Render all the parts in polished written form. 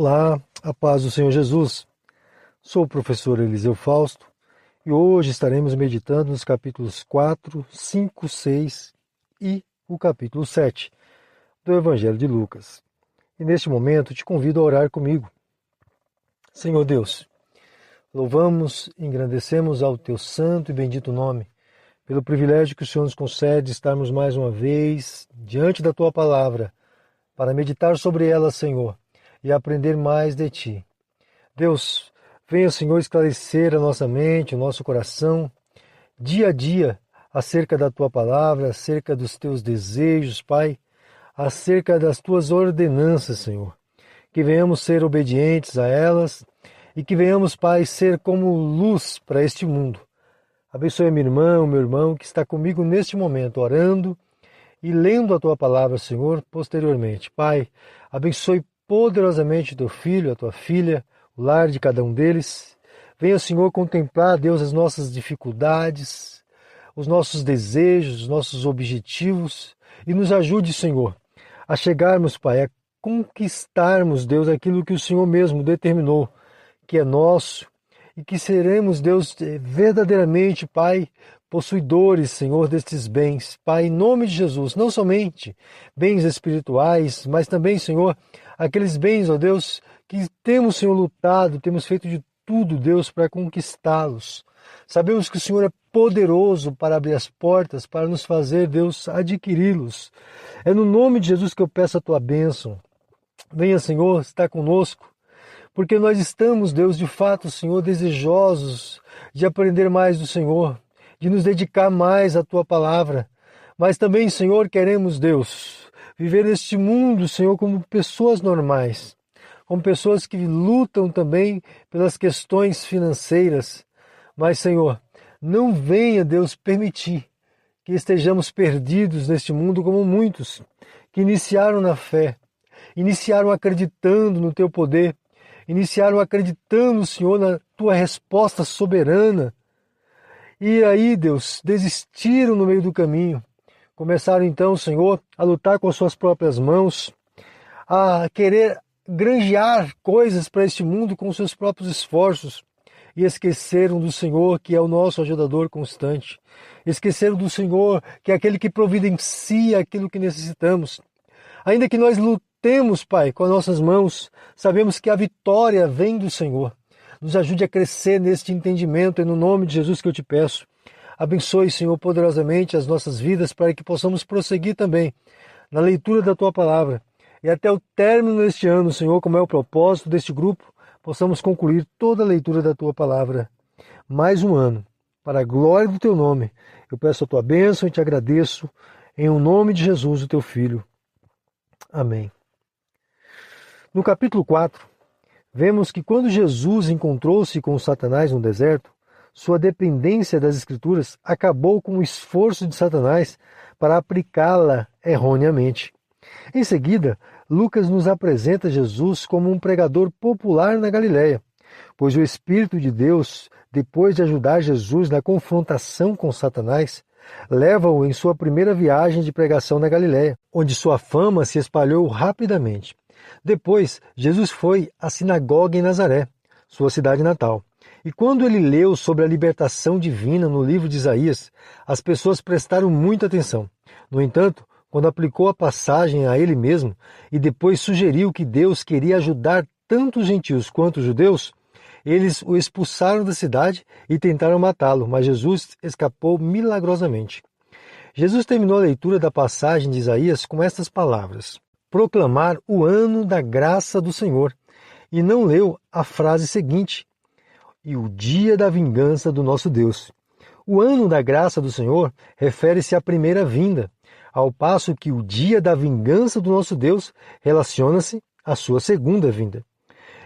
Olá, a paz do Senhor Jesus. Sou o professor Eliseu Fausto e hoje estaremos meditando nos capítulos 4, 5, 6 e o capítulo 7 do Evangelho de Lucas. E neste momento te convido a orar comigo. Senhor Deus, louvamos e engrandecemos ao teu santo e bendito nome, pelo privilégio que o Senhor nos concede de estarmos mais uma vez diante da tua palavra, para meditar sobre ela, Senhor, e aprender mais de ti. Deus, venha, Senhor, esclarecer a nossa mente, o nosso coração, dia a dia, acerca da tua palavra, acerca dos teus desejos, Pai, acerca das tuas ordenanças, Senhor. Que venhamos ser obedientes a elas e que venhamos, Pai, ser como luz para este mundo. Abençoe a minha irmã, o meu irmão que está comigo neste momento, orando e lendo a tua palavra, Senhor, posteriormente. Pai, abençoe poderosamente teu filho, a tua filha, o lar de cada um deles. Venha, Senhor, contemplar, Deus, as nossas dificuldades, os nossos desejos, os nossos objetivos e nos ajude, Senhor, a chegarmos, Pai, a conquistarmos, Deus, aquilo que o Senhor mesmo determinou, que é nosso e que seremos, Deus, verdadeiramente, Pai, possuidores, Senhor, destes bens. Pai, em nome de Jesus, não somente bens espirituais, mas também, Senhor, aqueles bens, ó Deus, que temos, Senhor, lutado, temos feito de tudo, Deus, para conquistá-los. Sabemos que o Senhor é poderoso para abrir as portas, para nos fazer, Deus, adquiri-los. É no nome de Jesus que eu peço a tua bênção. Venha, Senhor, estar conosco, porque nós estamos, Deus, de fato, Senhor, desejosos de aprender mais do Senhor, de nos dedicar mais à tua palavra. Mas também, Senhor, queremos, Deus, viver neste mundo, Senhor, como pessoas normais, como pessoas que lutam também pelas questões financeiras. Mas, Senhor, não venha, Deus, permitir que estejamos perdidos neste mundo como muitos que iniciaram na fé, iniciaram acreditando no teu poder, iniciaram acreditando, Senhor, na tua resposta soberana. E aí, Deus, desistiram no meio do caminho. Começaram então, Senhor, a lutar com as suas próprias mãos, a querer granjear coisas para este mundo com os seus próprios esforços. E esqueceram do Senhor, que é o nosso ajudador constante. Esqueceram do Senhor, que é aquele que providencia aquilo que necessitamos. Ainda que nós lutemos, Pai, com as nossas mãos, sabemos que a vitória vem do Senhor. Nos ajude a crescer neste entendimento, é no nome de Jesus que eu te peço. Abençoe, Senhor, poderosamente as nossas vidas para que possamos prosseguir também na leitura da tua palavra. E até o término deste ano, Senhor, como é o propósito deste grupo, possamos concluir toda a leitura da tua palavra. Mais um ano, para a glória do teu nome. Eu peço a tua bênção e te agradeço, em o nome de Jesus, o teu Filho. Amém. No capítulo 4, vemos que quando Jesus encontrou-se com Satanás no deserto, sua dependência das Escrituras acabou com o esforço de Satanás para aplicá-la erroneamente. Em seguida, Lucas nos apresenta Jesus como um pregador popular na Galiléia, pois o Espírito de Deus, depois de ajudar Jesus na confrontação com Satanás, leva-o em sua primeira viagem de pregação na Galiléia, onde sua fama se espalhou rapidamente. Depois, Jesus foi à sinagoga em Nazaré, sua cidade natal. E quando ele leu sobre a libertação divina no livro de Isaías, as pessoas prestaram muita atenção. No entanto, quando aplicou a passagem a ele mesmo e depois sugeriu que Deus queria ajudar tanto os gentios quanto os judeus, eles o expulsaram da cidade e tentaram matá-lo, mas Jesus escapou milagrosamente. Jesus terminou a leitura da passagem de Isaías com estas palavras: proclamar o ano da graça do Senhor, e não leu a frase seguinte: e o dia da vingança do nosso Deus. O ano da graça do Senhor refere-se à primeira vinda, ao passo que o dia da vingança do nosso Deus relaciona-se à sua segunda vinda.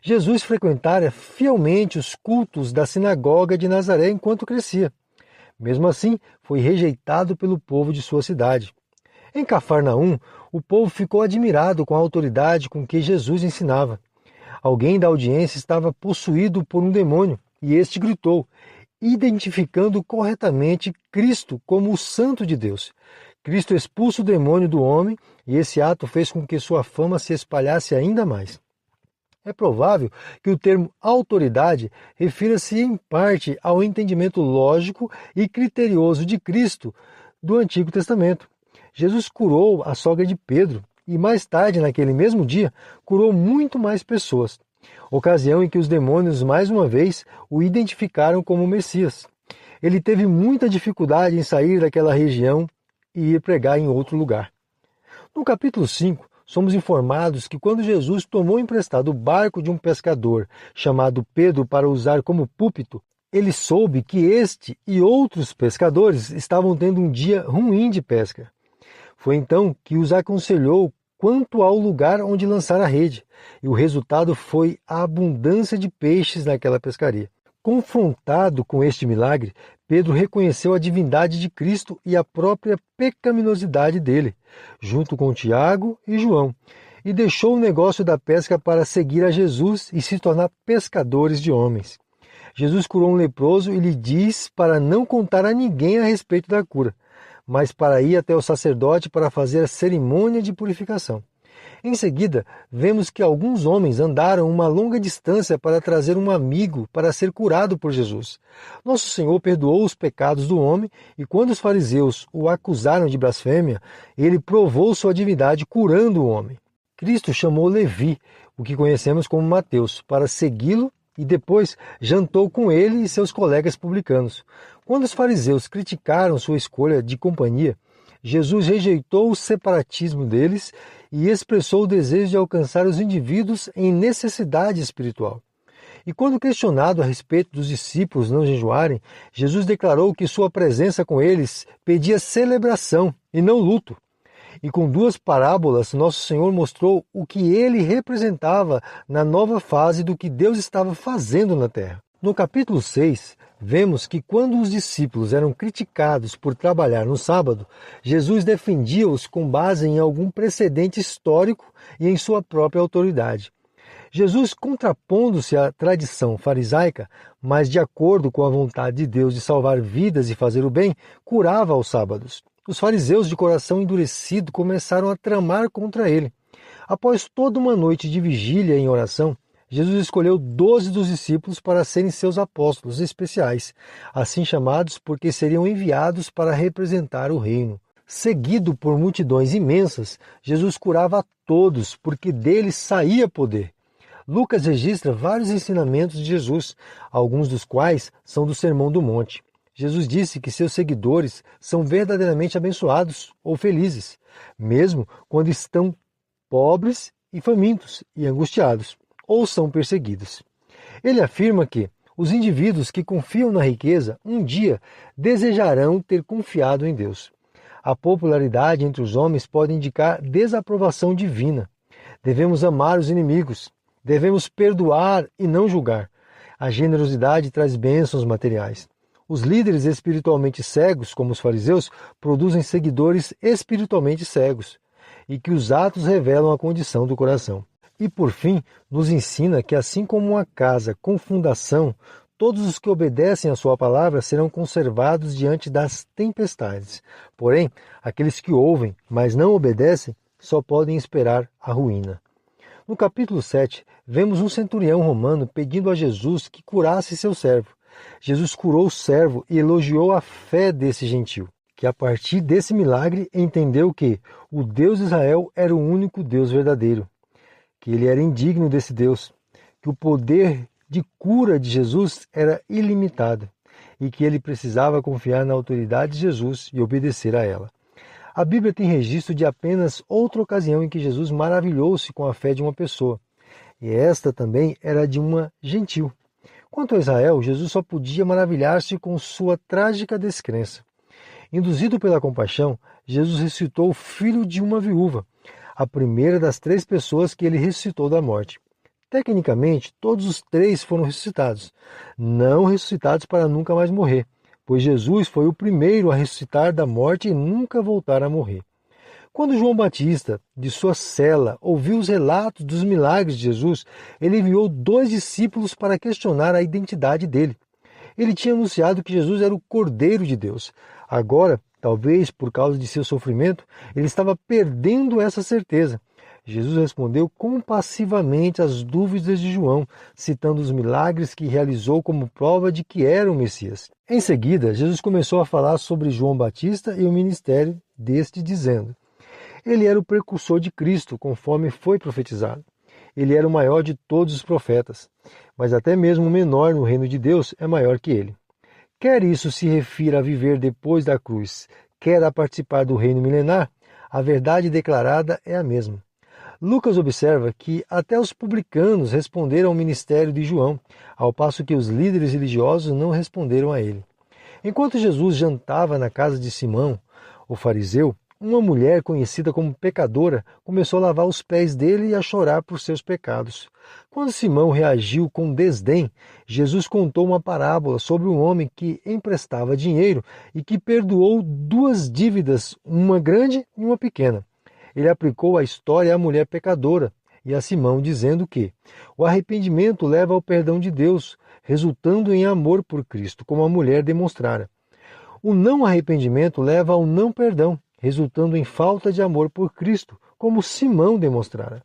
Jesus frequentara fielmente os cultos da sinagoga de Nazaré enquanto crescia. Mesmo assim, foi rejeitado pelo povo de sua cidade. Em Cafarnaum, o povo ficou admirado com a autoridade com que Jesus ensinava. Alguém da audiência estava possuído por um demônio, e este gritou, identificando corretamente Cristo como o Santo de Deus. Cristo expulsa o demônio do homem, e esse ato fez com que sua fama se espalhasse ainda mais. É provável que o termo autoridade refira-se em parte ao entendimento lógico e criterioso de Cristo do Antigo Testamento. Jesus curou a sogra de Pedro e mais tarde, naquele mesmo dia, curou muito mais pessoas, ocasião em que os demônios mais uma vez o identificaram como Messias. Ele teve muita dificuldade em sair daquela região e ir pregar em outro lugar. No capítulo 5, somos informados que quando Jesus tomou emprestado o barco de um pescador chamado Pedro para usar como púlpito, ele soube que este e outros pescadores estavam tendo um dia ruim de pesca. Foi então que os aconselhou quanto ao lugar onde lançar a rede, e o resultado foi a abundância de peixes naquela pescaria. Confrontado com este milagre, Pedro reconheceu a divindade de Cristo e a própria pecaminosidade dele, junto com Tiago e João, e deixou o negócio da pesca para seguir a Jesus e se tornar pescadores de homens. Jesus curou um leproso e lhe diz para não contar a ninguém a respeito da cura, mas para ir até o sacerdote para fazer a cerimônia de purificação. Em seguida, vemos que alguns homens andaram uma longa distância para trazer um amigo para ser curado por Jesus. Nosso Senhor perdoou os pecados do homem e quando os fariseus o acusaram de blasfêmia, ele provou sua divindade curando o homem. Cristo chamou Levi, o que conhecemos como Mateus, para segui-lo e depois jantou com ele e seus colegas publicanos. Quando os fariseus criticaram sua escolha de companhia, Jesus rejeitou o separatismo deles e expressou o desejo de alcançar os indivíduos em necessidade espiritual. E quando questionado a respeito dos discípulos não jejuarem, Jesus declarou que sua presença com eles pedia celebração e não luto. E com duas parábolas, nosso Senhor mostrou o que ele representava na nova fase do que Deus estava fazendo na terra. No capítulo 6, vemos que quando os discípulos eram criticados por trabalhar no sábado, Jesus defendia-os com base em algum precedente histórico e em sua própria autoridade. Jesus, contrapondo-se à tradição farisaica, mas de acordo com a vontade de Deus de salvar vidas e fazer o bem, curava aos sábados. Os fariseus de coração endurecido começaram a tramar contra ele. Após toda uma noite de vigília em oração, Jesus escolheu 12 dos discípulos para serem seus apóstolos especiais, assim chamados porque seriam enviados para representar o reino. Seguido por multidões imensas, Jesus curava a todos, porque dele saía poder. Lucas registra vários ensinamentos de Jesus, alguns dos quais são do Sermão do Monte. Jesus disse que seus seguidores são verdadeiramente abençoados ou felizes, mesmo quando estão pobres e famintos e angustiados, ou são perseguidos. Ele afirma que os indivíduos que confiam na riqueza um dia desejarão ter confiado em Deus. A popularidade entre os homens pode indicar desaprovação divina. Devemos amar os inimigos, devemos perdoar e não julgar. A generosidade traz bênçãos materiais. Os líderes espiritualmente cegos, como os fariseus, produzem seguidores espiritualmente cegos, e que os atos revelam a condição do coração. E, por fim, nos ensina que, assim como uma casa com fundação, todos os que obedecem à sua palavra serão conservados diante das tempestades. Porém, aqueles que ouvem, mas não obedecem, só podem esperar a ruína. No capítulo 7, vemos um centurião romano pedindo a Jesus que curasse seu servo. Jesus curou o servo e elogiou a fé desse gentio, que a partir desse milagre entendeu que o Deus de Israel era o único Deus verdadeiro, que ele era indigno desse Deus, que o poder de cura de Jesus era ilimitado e que ele precisava confiar na autoridade de Jesus e obedecer a ela. A Bíblia tem registro de apenas outra ocasião em que Jesus maravilhou-se com a fé de uma pessoa, e esta também era de uma gentil. Quanto a Israel, Jesus só podia maravilhar-se com sua trágica descrença. Induzido pela compaixão, Jesus ressuscitou o filho de uma viúva, a primeira das 3 pessoas que ele ressuscitou da morte. Tecnicamente, todos os 3 foram ressuscitados, não ressuscitados para nunca mais morrer, pois Jesus foi o primeiro a ressuscitar da morte e nunca voltar a morrer. Quando João Batista, de sua cela, ouviu os relatos dos milagres de Jesus, ele enviou 2 discípulos para questionar a identidade dele. Ele tinha anunciado que Jesus era o Cordeiro de Deus. Agora, talvez por causa de seu sofrimento, ele estava perdendo essa certeza. Jesus respondeu compassivamente às dúvidas de João, citando os milagres que realizou como prova de que era o Messias. Em seguida, Jesus começou a falar sobre João Batista e o ministério deste, dizendo: ele era o precursor de Cristo, conforme foi profetizado. Ele era o maior de todos os profetas, mas até mesmo o menor no reino de Deus é maior que ele. Quer isso se refira a viver depois da cruz, quer a participar do reino milenar, a verdade declarada é a mesma. Lucas observa que até os publicanos responderam ao ministério de João, ao passo que os líderes religiosos não responderam a ele. Enquanto Jesus jantava na casa de Simão, o fariseu, uma mulher conhecida como pecadora começou a lavar os pés dele e a chorar por seus pecados. Quando Simão reagiu com desdém, Jesus contou uma parábola sobre um homem que emprestava dinheiro e que perdoou duas dívidas, uma grande e uma pequena. Ele aplicou a história à mulher pecadora e a Simão, dizendo que o arrependimento leva ao perdão de Deus, resultando em amor por Cristo, como a mulher demonstrara. O não arrependimento leva ao não perdão, resultando em falta de amor por Cristo, como Simão demonstrara.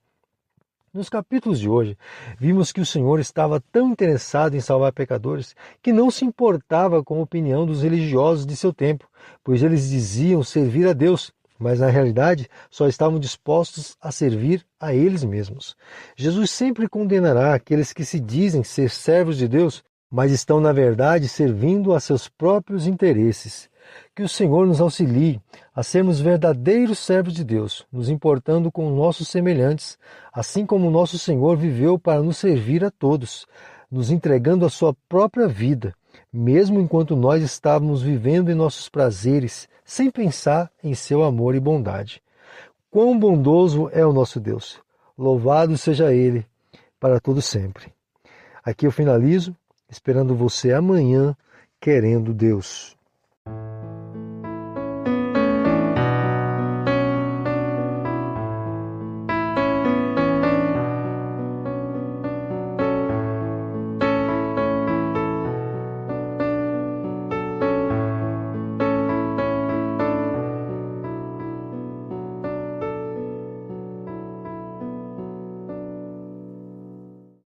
Nos capítulos de hoje, vimos que o Senhor estava tão interessado em salvar pecadores que não se importava com a opinião dos religiosos de seu tempo, pois eles diziam servir a Deus, mas na realidade só estavam dispostos a servir a eles mesmos. Jesus sempre condenará aqueles que se dizem ser servos de Deus, mas estão na verdade servindo a seus próprios interesses. Que o Senhor nos auxilie a sermos verdadeiros servos de Deus, nos importando com nossos semelhantes, assim como o nosso Senhor viveu para nos servir a todos, nos entregando a sua própria vida, mesmo enquanto nós estávamos vivendo em nossos prazeres, sem pensar em seu amor e bondade. Quão bondoso é o nosso Deus! Louvado seja Ele para todo sempre. Aqui eu finalizo, esperando você amanhã, querendo Deus.